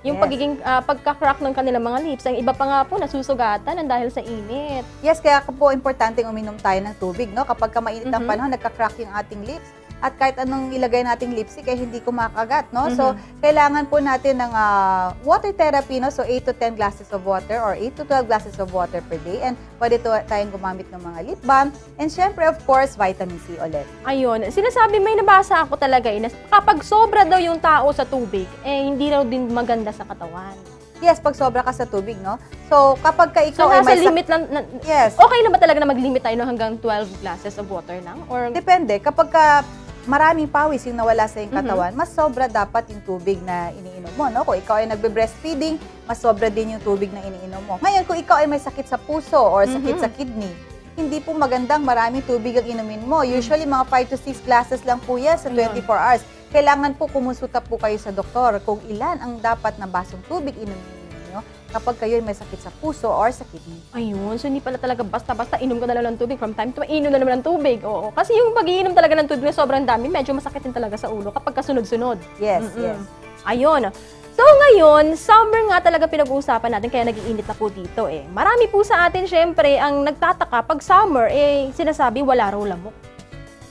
Yung pagiging pagka-crack ng kanilang mga lips, ang iba pa nga po nasusugatan dahil sa init. Yes, kaya po importante uminom tayo ng tubig, no? Kapag mainit ang panahon, nagka-crack yung ating lips. At kahit anong ilagay nating lipstick, hindi kumakagat, no? So, kailangan po natin ng water therapy, no? So, 8 to 10 glasses of water or 8 to 12 glasses of water per day. And pwede tayong gumamit ng mga lip balm. And syempre, of course, vitamin C ulit. Ayun. Sinasabi, may nabasa ako talaga, na kapag sobra daw yung tao sa tubig, hindi raw din maganda sa katawan. Yes, pag sobra ka sa tubig, no? So, kapag ikaw ay may limit lang, yes. Okay na ba talaga na mag-limit tayo hanggang 12 glasses of water lang? Or depende. Kapag maraming pawis yung nawala sa iyong katawan, mas sobra dapat yung tubig na iniinom mo, no? Kung ikaw ay nagbe-breastfeeding, mas sobra din yung tubig na iniinom mo. Ngayon, kung ikaw ay may sakit sa puso or sakit sa kidney, hindi po magandang maraming tubig ang inumin mo. Usually, mga 5 to 6 glasses lang po yan sa 24 hours. Kailangan po kumonsulta po kayo sa doktor kung ilan ang dapat na basong tubig inumin niyo kapag kayo may sakit sa puso or sa kidney. Ayun, so hindi pala talaga basta-basta inom ka na lang ng tubig. From time to time, inom na naman ng tubig. Oo. Kasi yung pag-iinom talaga ng tubig na sobrang dami, medyo masakit din talaga sa ulo kapag kasunod-sunod. Yes, yes. Ayun. So ngayon, summer nga talaga pinag-uusapan natin, kaya nag-iinit na po dito eh. Marami po sa atin, syempre, ang nagtataka, pag summer, sinasabi wala raw lamok.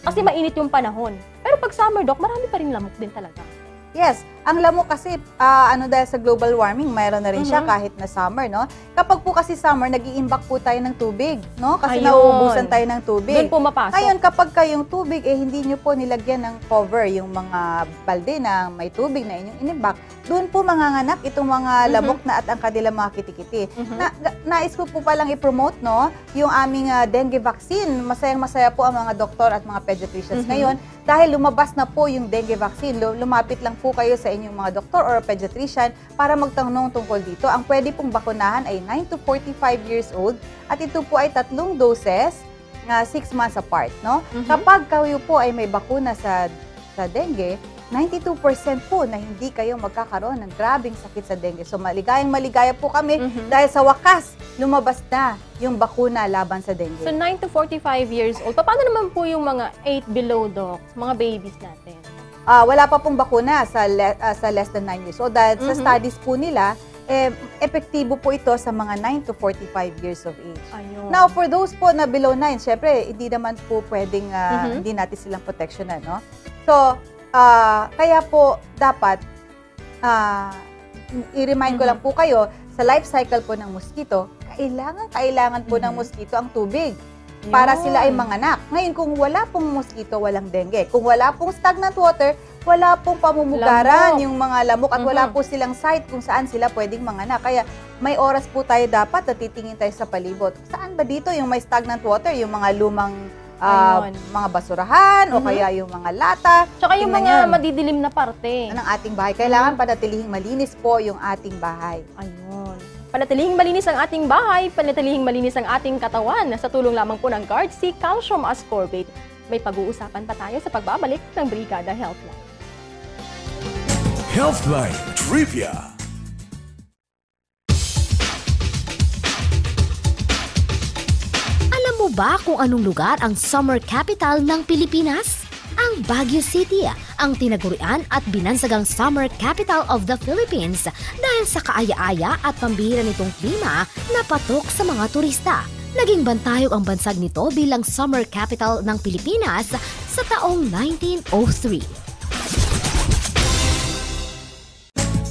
Kasi mainit yung panahon. Pero pag summer, Doc, marami pa rin lamok din talaga. Yes, ang lamok kasi, dahil sa global warming, mayroon na rin siya kahit na summer, no? Kapag po kasi summer, nag-iimbak po tayo ng tubig, no? Kasi nauubusan tayo ng tubig. Doon po mapasok. Ngayon, kapag kayong tubig, hindi nyo po nilagyan ng cover yung mga balde na may tubig na inyong inimbak, doon po manganganak itong mga lamok na at ang kanilang mga kitikiti. Nais ko po palang i-promote, no? Yung aming dengue vaccine. Masayang-masaya po ang mga doktor at mga pediatricians ngayon dahil lumabas na po yung dengue vaccine. Lumapit lang po kayo sa inyong mga doktor or pediatrician para magtanong tungkol dito. Ang pwede pong bakunahan ay 9 to 45 years old at ito po ay 3 doses na 6 months apart, no? Kapag kayo po ay may bakuna sa dengue, 92% po na hindi kayo magkakaroon ng grabing sakit sa dengue. So maligayang-maligaya po kami dahil sa wakas lumabas na yung bakuna laban sa dengue. So 9 to 45 years old. Paano naman po yung mga 8 below, Doc? Mga babies natin? Wala pa pong bakuna sa less than 9 years old. Dahil sa studies po nila, epektibo po ito sa mga 9 to 45 years of age. Ayun. Now, for those po na below 9, syempre, hindi naman po pwedeng hindi natin silang protectionan, no? So, kaya po dapat i-remind ko lang po kayo, sa life cycle po ng mosquito, kailangan po ng mosquito ang tubig para sila ay manganak. Ngayon, kung wala pong mosquito, walang dengue. Kung wala pong stagnant water, wala pong pamumugaran yung mga lamok at wala po silang site kung saan sila pwedeng manganak. Kaya may oras po tayo dapat na titingin tayo sa palibot. Saan ba dito yung may stagnant water? Yung mga lumang mga basurahan o kaya yung mga lata. Tsaka yung mga madidilim na parte ng ating bahay. Kailangan panatilihing malinis po yung ating bahay. Ayun. Panatilihing malinis ang ating bahay, panatilihing malinis ang ating katawan. Sa tulong lamang po ng Guard C Calcium Ascorbate. May pag-uusapan pa tayo sa pagbabalik ng Brigada Healthline. Healthline Trivia. Alam mo ba kung anong lugar ang summer capital ng Pilipinas? Ang Baguio City, ang tinagurian at binansagang summer capital of the Philippines dahil sa kaaya-aya at pambihira nitong klima na patok sa mga turista. Naging bantayog ang bansag nito bilang summer capital ng Pilipinas sa taong 1903.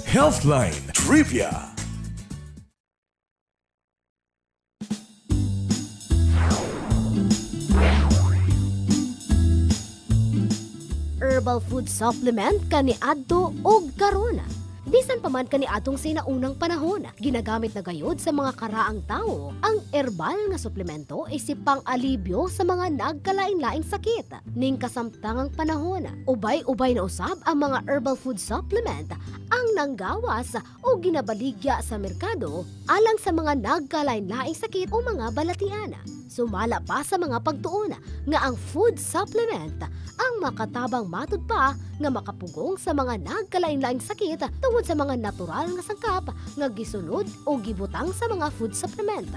Healthline Trivia. Herbal food supplement kaniadto og karon. Bisan pa man kaniadtong sinaunang panahon, ginagamit na gayud sa mga karaang tao. Ang herbal nga suplemento ay si pang-alibyo sa mga nagkalain-laing sakit. Ning kasamtangang panahon, ubay-ubay na usab ang mga herbal food supplement ang nanggawas o ginabaligya sa merkado alang sa mga nagkalain-laing sakit o mga balatian. Sumala pa sa mga pagtuon nga ang food supplement ang makatabang matud pa nga makapugong sa mga nagkalain-laing sakit tungod sa mga natural nga sangkap nga gisunod o gibutang sa mga food supplement.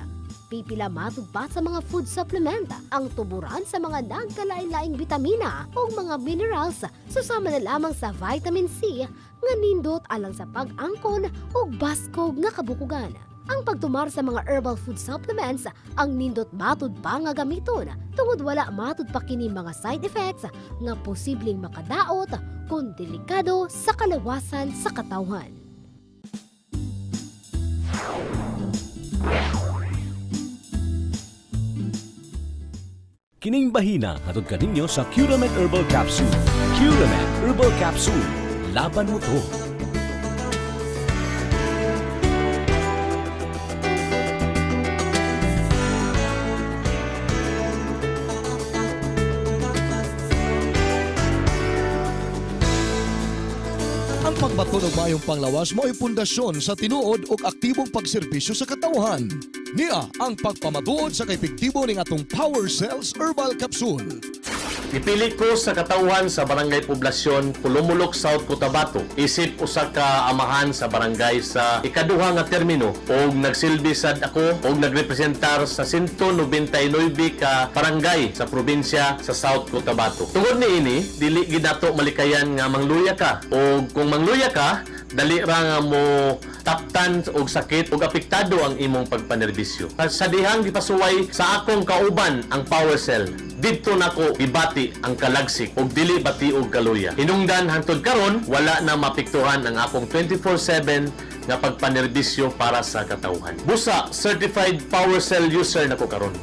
Pipila matud pa sa mga food supplement ang tuburan sa mga nagkalain-laing bitamina o mga minerals susama na lamang sa vitamin C nga nindot alang sa pag-angkon o baskog nga kabukugan. Ang pagtumar sa mga herbal food supplements ang nindot matud pa nga gamiton tungod wala matud pa kini mga side effects nga posibleng makadaot kung delikado sa kalawasan sa katawan. Kining bahina hatod kaninyo sa Curamed Herbal Capsule. Curamed Herbal Capsule. Laban mo to. Ang pagbato ng mayong panglawas mo ay pundasyon sa tinuod o aktibong pagserbisyo sa katawhan. Nia ang pagpamatuod sa kaepektibo ning atong Power Cells Herbal Capsule. Ipili ko sa katauhan sa Barangay Poblasyon, Pulumulok, South Cotabato. Isip usa ka amahan sa barangay sa ikaduha nga termino og nagsilbi sad ako og nagrepresentar sa 199 ka barangay sa probinsya sa South Cotabato. Tungod niini, dili gid nato malikayan nga mangluya ka. Og kung mangluya ka, dali ra nga mo taptan og sakit og apektado ang imong pagpanerbisyo. Sa dihang gipasuway sa akong kauban ang Power Cell, didto nako ibati ang kalagsik og dili bati og kaluya. Hinungdan hangtod karon wala na mapiktuhan ang akong 24/7 nga pagpanerbisyo para sa katawhan. Busa certified Power Cell user nako karon.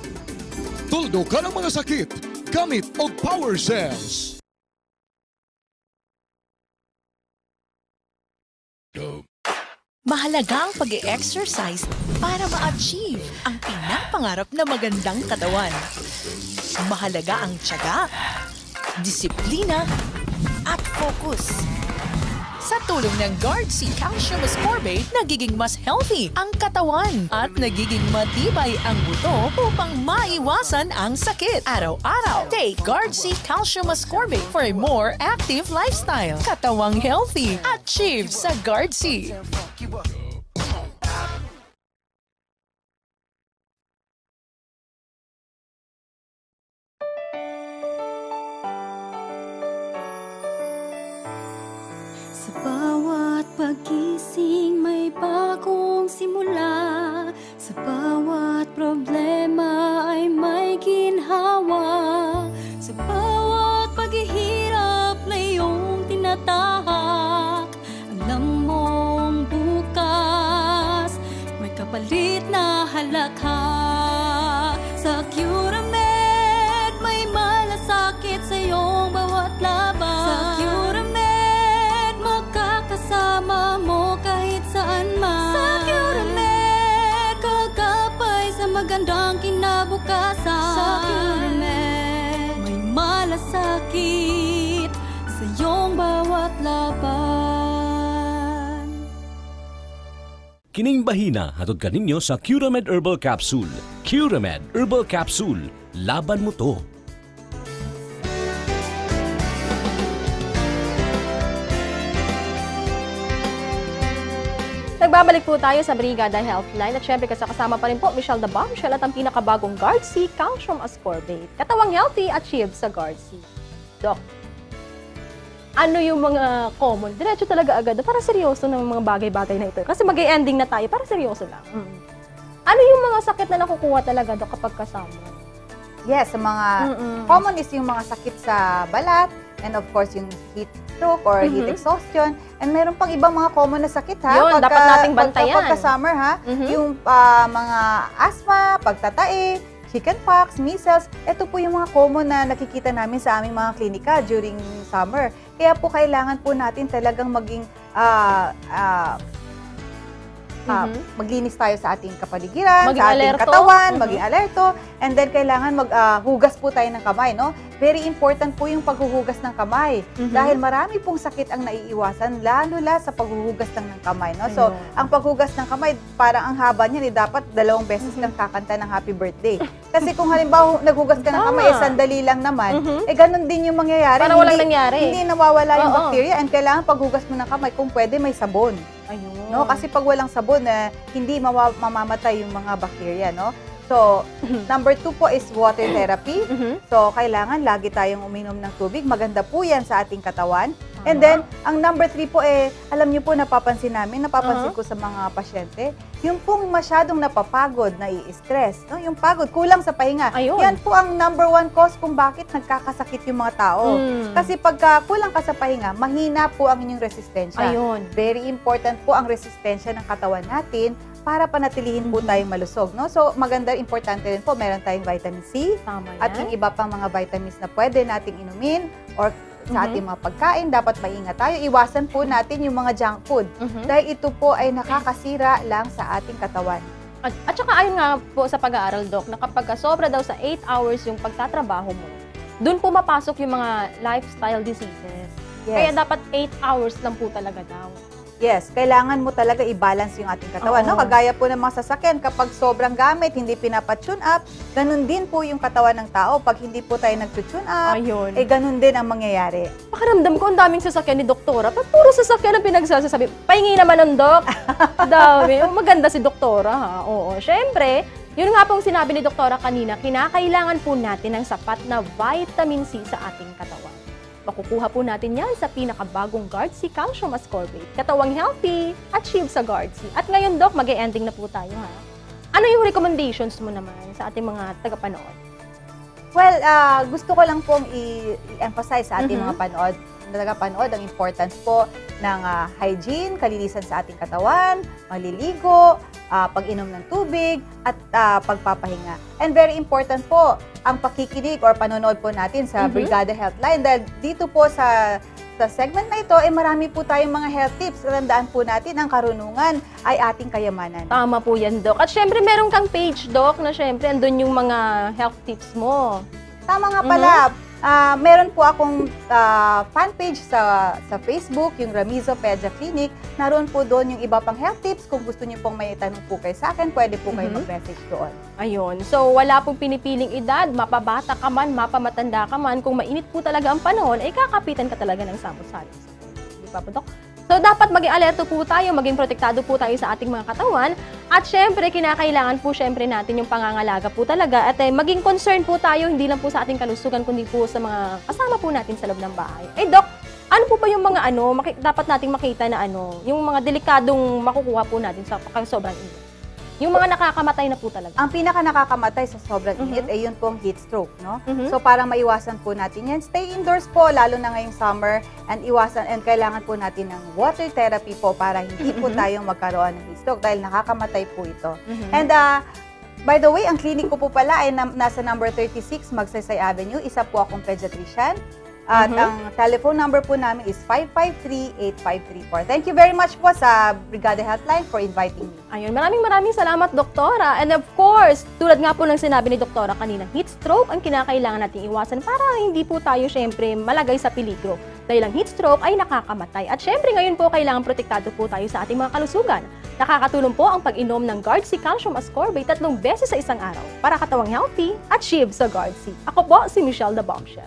Tuldo ka ng mga sakit gamit og Power Cells. Mahalaga ang pag-e-exercise para ma-achieve ang pinapangarap na magandang katawan. Mahalaga ang tiyaga, disiplina, at focus. Sa tulong ng Guard-C Calcium Ascorbate, nagiging mas healthy ang katawan at nagiging matibay ang buto upang maiwasan ang sakit. Araw-araw, take Guard-C Calcium Ascorbate for a more active lifestyle. Katawang healthy, achieve sa Guard-C. Bawat pagising may bagong simula. Sa bawat problema ay may ginhawa. Sa bawat paghihirap na iyong tinatahak, alam mong bukas may kapalit na halakhak. Sa Curamed may malasakit sa iyong bawat laban. Sa Curamed kasama mo kahit saan man. Sa Curamed, kagapay sa magandang kinabukasan. Sa Curamed, may malasakit sa iyong bawat laban. Kining bahina hatod kaninyo sa Curamed Herbal Capsule. Curamed Herbal Capsule. Laban mo to. Nagbabalik po tayo sa Brigada Healthline at syempre kasama pa rin po Michelle the Bombshell at ang pinakabagong Guard-C Calcium Ascorbate. Katawang healthy, achieve sa Guard-C. Doc, ano yung mga common? Diretso talaga agad. Para seryoso ng mga bagay-bagay na ito. Kasi mag-ending na tayo. Para seryoso lang. Ano yung mga sakit na nakukuha talaga, Doc, kapag kasama? Yes, sa mga common is yung mga sakit sa balat and of course yung heat stroke or heat exhaustion. And meron pang ibang mga common na sakit ha. Yun, dapat nating bantayan. Pagka-summer ha. Yung mga asthma, pagtatae, chickenpox, measles. Ito po yung mga common na nakikita namin sa aming mga klinika during summer. Kaya po kailangan po natin talagang maging maglinis tayo sa ating kapaligiran, maging sa ating alerto. katawan, maging alerto, and then kailangan maghugas po tayo ng kamay, no? Very important po yung paghuhugas ng kamay dahil marami pong sakit ang naiiwasan, lalo sa paghuhugas ng kamay, no? So, ang paghugas ng kamay, parang ang haba niyan, dapat 2 beses kang kakanta ng happy birthday. Kasi kung halimbawa naghugas ka ng kamay, sandali lang naman, ganun din yung mangyayari. Parang walang nangyari. Hindi nawawala yung bacteria and kailangan paghugas mo ng kamay, kung pwede may sabon. Ayun. No, kasi pag walang sabon, hindi mamamatay yung mga bacteria, no? So, number 2 po is water therapy. So, kailangan lagi tayong uminom ng tubig. Maganda po yan sa ating katawan. And then, ang number 3 po alam niyo po, napapansin ko sa mga pasyente, yung pong masyadong napapagod, nai-stress, no? Yung pagod, kulang sa pahinga. Ayun. Yan po ang number 1 cause kung bakit nagkakasakit yung mga tao. Kasi pagka kulang ka sa pahinga, mahina po ang inyong resistensya. Ayun. Very important po ang resistensya ng katawan natin para panatilihin po tayong malusog, no? So, maganda, importante rin po, meron tayong vitamin C. Tama At yan. yung iba pang mga vitamins na pwede nating inumin or sa ating mga pagkain, dapat maingat tayo. Iwasan po natin yung mga junk food dahil ito po ay nakakasira lang sa ating katawan. At saka ayon nga po sa pag-aaral, Doc, na kapag sobra daw sa 8 hours yung pagtatrabaho mo, dun po mapasok yung mga lifestyle diseases. Yes. Kaya dapat 8 hours lang po talaga daw. Yes, kailangan mo talaga i-balance yung ating katawan. No? Kagaya po ng mga sasakyan, kapag sobrang gamit, hindi pinapa-tune up, ganun din po yung katawan ng tao. Pag hindi po tayo nag-tune up, ganun din ang mangyayari. Pakiramdam ko, ang daming sasakyan ni Doktora. Ba't puro sasakyan ang pinagsasabi? Pahingi naman ng Dok. Dami. Maganda si Doktora, ha? Oo, syempre, yun nga pong sinabi ni Doktora kanina, kinakailangan po natin ng sapat na vitamin C sa ating katawan. Makukuha po natin yan sa pinakabagong GuardC Calcium Ascorbate. Katawang healthy, achieve sa GuardC. At ngayon, Doc, mag-e-ending na po tayo, ha? Ano yung recommendations mo naman sa ating mga tagapanood? Well, gusto ko lang pong i-emphasize sa ating mga tagapanood ang importance po ng hygiene, kalinisan sa ating katawan, maliligo, pag-inom ng tubig, at pagpapahinga. And very important po, ang pakikinig or panonood po natin sa Brigada Healthline. Dahil dito po sa segment na ito, marami po tayong mga health tips. Tandaan po natin, ang karunungan ay ating kayamanan. Tama po yan, Doc. At syempre, meron kang page, Doc, na syempre, andun yung mga health tips mo. Tama nga pala. Meron po akong fan page sa Facebook, yung Ramizo Pedia Clinic. Naroon po doon yung iba pang health tips. Kung gusto niyo pong may tanong po kayo sa akin, pwede po kayo mag-message doon. Ayun. So, wala pong pinipiling edad, mapabata ka man, mapamatanda ka man. Kung mainit po talaga ang panahon, ay kakapitan ka talaga ng samot-salit. Di ba po, Dok? So, dapat maging alerto po tayo, maging protektado po tayo sa ating mga katawan. At syempre, kinakailangan po syempre natin yung pangangalaga po talaga. At maging concern po tayo, hindi lang po sa ating kalusugan, kundi po sa mga kasama po natin sa loob ng bahay. Doc, ano po ba yung mga dapat nating makita na yung mga delikadong makukuha po natin sa sobrang init? Yung mga nakakamatay na po talaga. Ang pinaka nakakamatay sa sobrang init ay yun pong heat stroke, no? So para maiwasan po natin yan, stay indoors po, lalo na ngayong summer, and kailangan po natin ng water therapy po para hindi po tayo magkaroon ng heat stroke dahil nakakamatay po ito. And by the way, ang clinic ko po pala ay nasa number 36 Magsaysay Avenue. Isa po akong pediatrician. At ang telephone number po namin is 553-8534. Thank you very much po sa Brigada Healthline for inviting me. Ayun, maraming salamat, Doktora. And of course, tulad nga po ng sinabi ni Doktora kanina, heat stroke ang kinakailangan nating iwasan para hindi po tayo syempre malagay sa peligro. Dahil ang heat stroke ay nakakamatay. At syempre ngayon po kailangan protektado po tayo sa ating mga kalusugan. Nakakatulong po ang pag-inom ng GuardC Calcium Ascorbate 3 beses sa isang araw para katawang healthy, achieve sa GuardC. Ako po si Michelle the Bombshell.